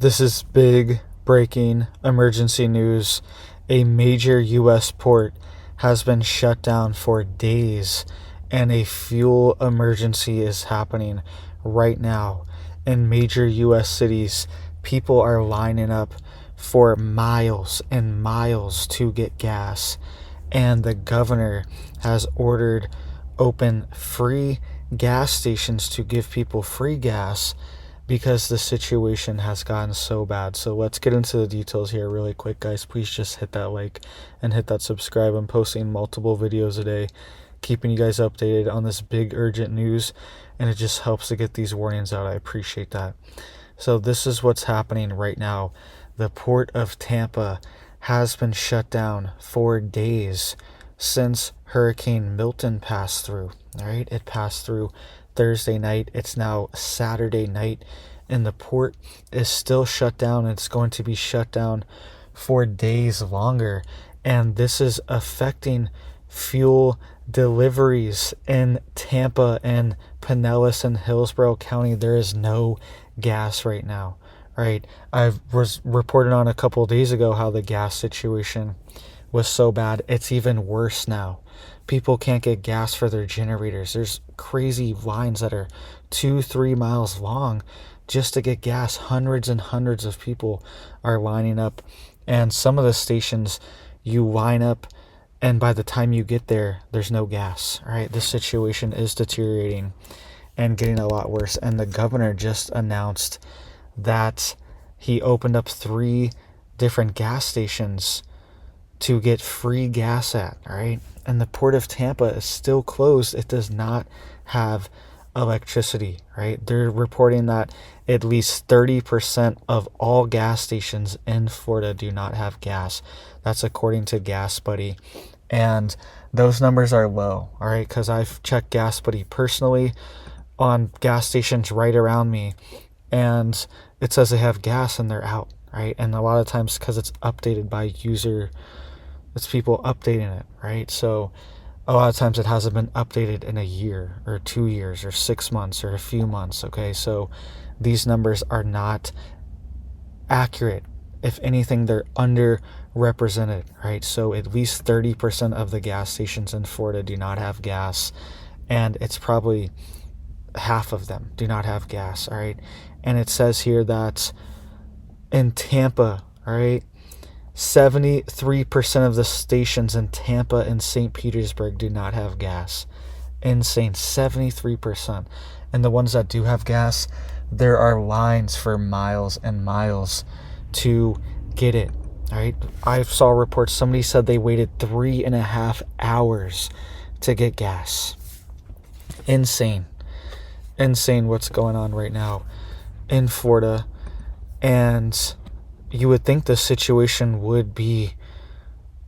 This is big breaking emergency news. A major U.S. port has been shut down for days, and a fuel emergency is happening right now in major U.S. cities. People are lining up for miles and miles to get gas, and the governor has ordered open free gas stations to give people free gas because the situation has gotten so bad. So let's get into the details here really quick, guys. Please just hit that like and hit that subscribe. I'm posting multiple videos a day, keeping you guys updated on this big urgent news, and it just helps to get these warnings out. I appreciate that. So this is what's happening right now. The port of Tampa has been shut down for days since Hurricane Milton passed through. All right, it passed through Thursday night. It's now Saturday night, and the port is still shut down. It's going to be shut down for days longer, and this is affecting fuel deliveries in Tampa and Pinellas and Hillsborough County. There is no gas right now. Right, I was reported on a couple of days ago how the gas situation was so bad. It's even worse now. People can't get gas for their generators. There's crazy lines that are 2-3 miles long just to get gas. Hundreds and hundreds of people are lining up, and some of the stations you line up, and by the time you get there, there's no gas. All right, this situation is deteriorating and getting a lot worse, and the governor just announced that he opened up 3 different gas stations to get free gas at, all right? And the port of Tampa is still closed. It does not have electricity, right? They're reporting that at least 30% of all gas stations in Florida do not have gas. That's according to Gas Buddy. And those numbers are low, all right? Because I've checked Gas Buddy personally on gas stations right around me, and it says they have gas and they're out, right? And a lot of times because it's updated by user, it's people updating it, right? So a lot of times it hasn't been updated in a year or 2 years or 6 months or a few months, okay? So these numbers are not accurate. If anything, they're underrepresented, right? So at least 30% of the gas stations in Florida do not have gas, and it's probably half of them do not have gas, all right? And it says here that in Tampa, all right, 73% of the stations in Tampa and St. Petersburg do not have gas. Insane, 73%. And the ones that do have gas, there are lines for miles and miles to get it, all right? I saw reports, somebody said they waited 3.5 hours to get gas. Insane what's going on right now in Florida. And you would think the situation would be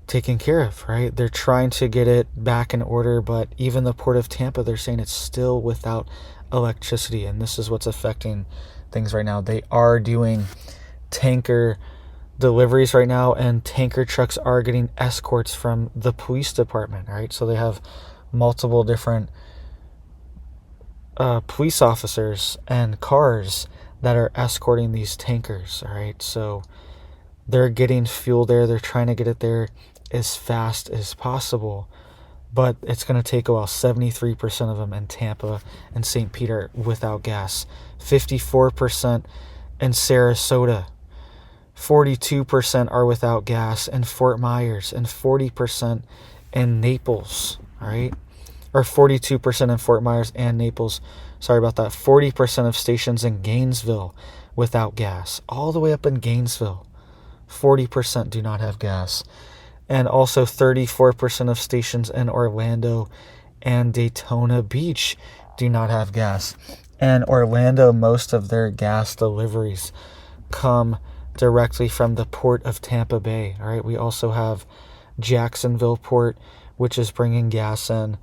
taken care of, right? They're trying to get it back in order, but even the port of Tampa, they're saying it's still without electricity, and this is what's affecting things right now. They are doing tanker deliveries right now, and tanker trucks are getting escorts from the police department, right? So they have multiple different police officers and cars that are escorting these tankers, all right? So they're getting fuel there. They're trying to get it there as fast as possible, but it's going to take a while. 73% of them in Tampa and St. Peter without gas. 54% in Sarasota. 42% are without gas in Fort Myers, and 40% in Naples, all right? Or 42% in Fort Myers and Naples. Sorry about that. 40% of stations in Gainesville without gas. All the way up in Gainesville, 40% do not have gas. And also 34% of stations in Orlando and Daytona Beach do not have gas. And Orlando, most of their gas deliveries come directly from the port of Tampa Bay. All right, we also have Jacksonville Port, which is bringing gas in.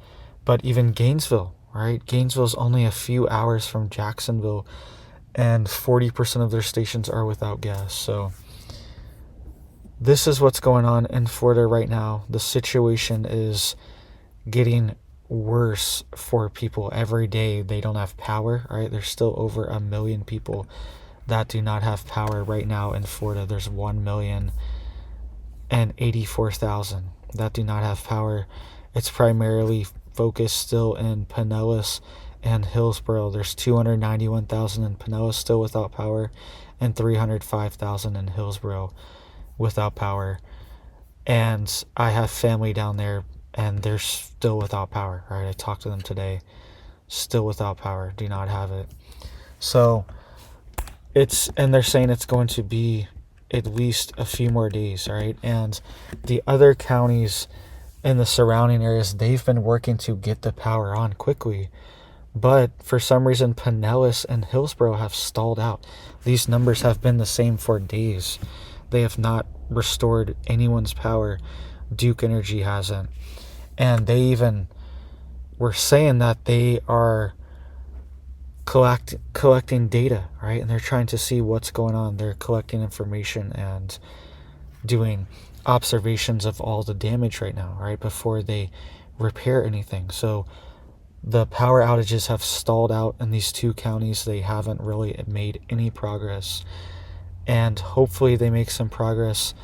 But even Gainesville, right? Gainesville's only a few hours from Jacksonville, and 40% of their stations are without gas. So this is what's going on in Florida right now. The situation is getting worse for people every day. They don't have power, right? There's still over 1 million people that do not have power right now in Florida. There's 1,084,000 that do not have power. It's primarily focused still in Pinellas and Hillsborough. There's 291,000 in Pinellas still without power, and 305,000 in Hillsborough without power. And I have family down there, and they're still without power, right? I talked to them today. Still without power, do not have it. So and they're saying it's going to be at least a few more days, right? And the other counties in the surrounding areas, they've been working to get the power on quickly. But for some reason, Pinellas and Hillsborough have stalled out. These numbers have been the same for days. They have not restored anyone's power. Duke Energy hasn't. And they even were saying that they are collecting data, right? And they're trying to see what's going on. They're collecting information and doing observations of all the damage right now, right? Before they repair anything. So the power outages have stalled out in these two counties. They haven't really made any progress. And hopefully they make some progress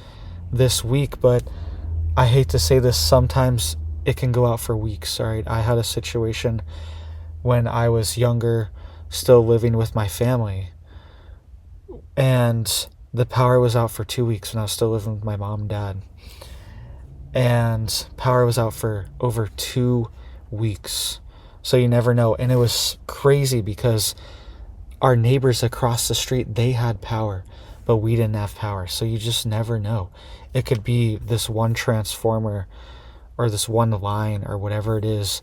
this week. But I hate to say this, sometimes it can go out for weeks, right? I had a situation when I was younger, still living with my family, and the power was out for 2 weeks when I was still living with my mom and dad. And power was out for over 2 weeks. So you never know. And it was crazy because our neighbors across the street, they had power, but we didn't have power. So you just never know. It could be this one transformer or this one line or whatever it is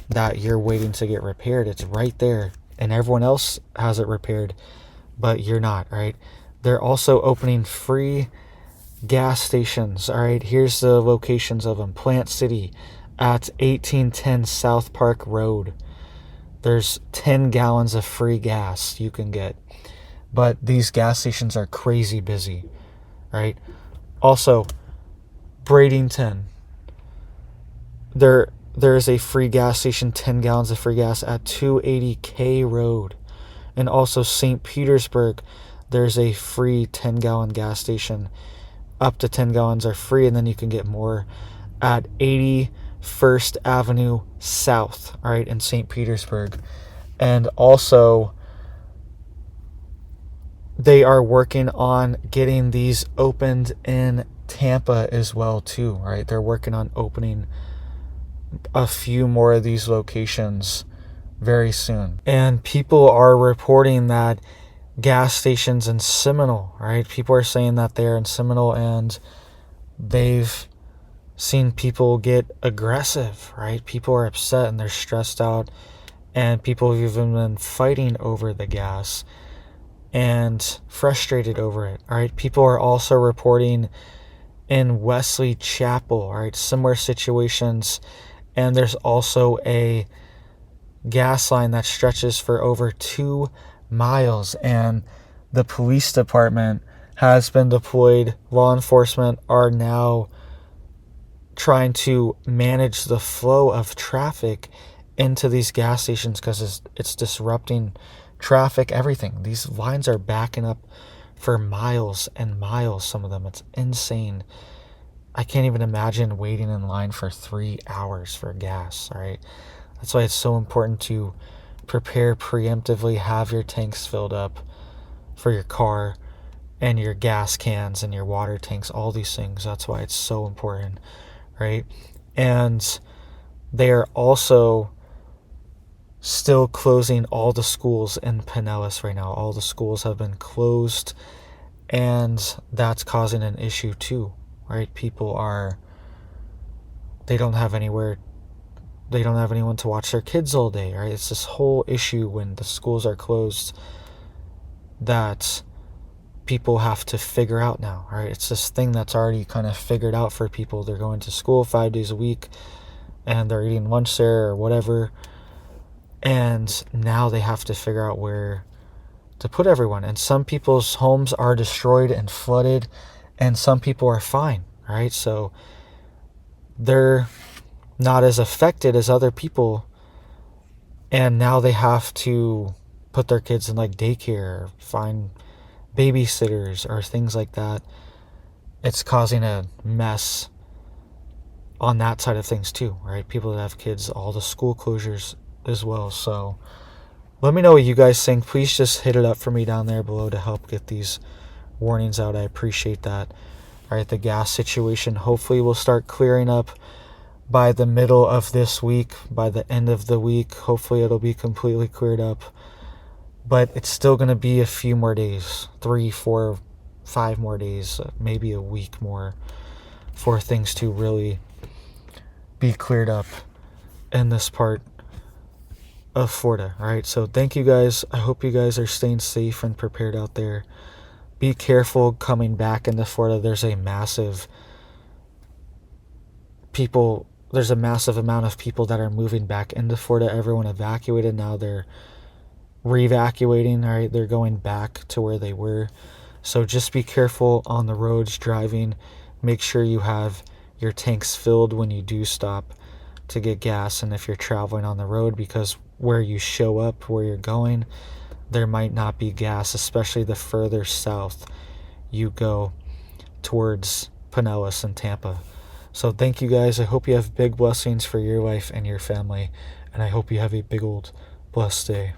that you're waiting to get repaired. It's right there, and everyone else has it repaired, but you're not, right? They're also opening free gas stations, all right? Here's the locations of them. Plant City at 1810 South Park Road. There's 10 gallons of free gas you can get, but these gas stations are crazy busy, right? Also, Bradenton, there is a free gas station, 10 gallons of free gas at 280K Road. And also St. Petersburg, there's a free 10-gallon gas station. Up to 10 gallons are free, and then you can get more at 81st Avenue South, all right, in St. Petersburg. And also, they are working on getting these opened in Tampa as well, too, right? They're working on opening a few more of these locations very soon. And people are reporting that gas stations in Seminole, right? People are saying that they're in Seminole and they've seen people get aggressive, right? People are upset and they're stressed out, and people have even been fighting over the gas and frustrated over it, all right? People are also reporting in Wesley Chapel, all right, similar situations. And there's also a gas line that stretches for over 2 miles. And the police department has been deployed. Law enforcement are now trying to manage the flow of traffic into these gas stations because it's disrupting traffic, everything. These lines are backing up for miles and miles, some of them. It's insane. I can't even imagine waiting in line for 3 hours for gas, all right? That's why it's so important to prepare preemptively, have your tanks filled up for your car and your gas cans and your water tanks, all these things. That's why it's so important, right? And they are also still closing all the schools in Pinellas right now. All the schools have been closed, and that's causing an issue too, right? They don't have anyone to watch their kids all day, right? It's this whole issue when the schools are closed that people have to figure out now, right? It's this thing that's already kind of figured out for people. They're going to school 5 days a week and they're eating lunch there or whatever, and now they have to figure out where to put everyone. And some people's homes are destroyed and flooded, and some people are fine, right? So they're not as affected as other people, and now they have to put their kids in like daycare, find babysitters or things like that. It's causing a mess on that side of things too, right? People that have kids, all the school closures as well. So let me know what you guys think. Please just hit it up for me down there below to help get these warnings out. I appreciate that. All right, the gas situation hopefully will start clearing up by the middle of this week, by the end of the week. Hopefully it'll be completely cleared up. But it's still going to be a few more days, 3, 4, 5 more days, maybe a week more for things to really be cleared up in this part of Florida. All right, so thank you guys. I hope you guys are staying safe and prepared out there. Be careful coming back into Florida. There's a massive amount of people that are moving back into Florida. Everyone evacuated. Now they're re-evacuating. All right, they're going back to where they were. So just be careful on the roads driving. Make sure you have your tanks filled when you do stop to get gas, and if you're traveling on the road, because where you show up, where you're going, there might not be gas, especially the further south you go towards Pinellas and Tampa. So thank you guys. I hope you have big blessings for your life and your family, and I hope you have a big old blessed day.